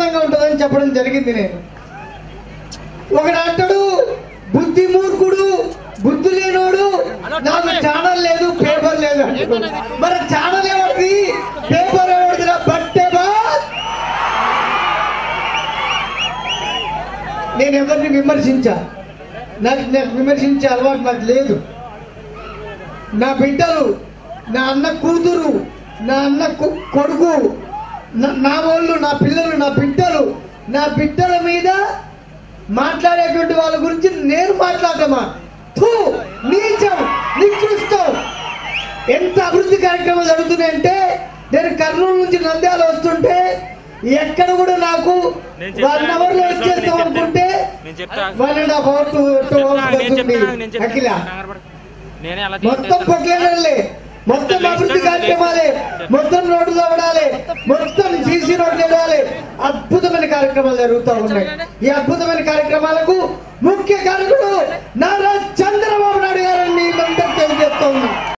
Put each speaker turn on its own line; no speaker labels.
ఆనందంగా ఉంటుందని చెప్పడం జరిగింది. నేను ఒకడు అంటాడు బుద్ధి మూర్ఖుడు, బుద్ధి లేనోడు, నాకు ఛానల్ లేదు, పేపర్ లేదు. మరి ఛానల్ ఎవరిది, పేపర్ ఎవరిది? బట్టే నేను ఎవరిని విమర్శించా, నాకు విమర్శించే అలవాటు నాకు లేదు. నా బిడ్డలు, నా అన్న కూతురు, నా అన్న కొడుకు, నా వాళ్ళు, నా పిల్లలు, నా బిడ్డల మీద మాట్లాడేటువంటి వాళ్ళ గురించి నేను మాట్లాడమా? నీచం, నికృష్టం. ఎంత అభివృద్ధి కార్యక్రమాలు జరుగుతున్నాయంటే, నేను కర్నూలు నుంచి నంద్యాల వస్తుంటే ఎక్కడ కూడా నాకు 1 అవర్ లో వచ్చేస్తాం అనుకుంటే 1.5 hours 2 hours అఖిల మొత్తం పొట్లే, మొత్తం అభివృద్ధి కార్యక్రమాలే, మొత్తం రోడ్లు తవ్వడాలి, మొత్తం సీసీ రోడ్లు వేయాలి. అద్భుతమైన కార్యక్రమాలు జరుగుతూ ఉన్నాయి. ఈ అద్భుతమైన కార్యక్రమాలకు ముఖ్య కారకుడు నారా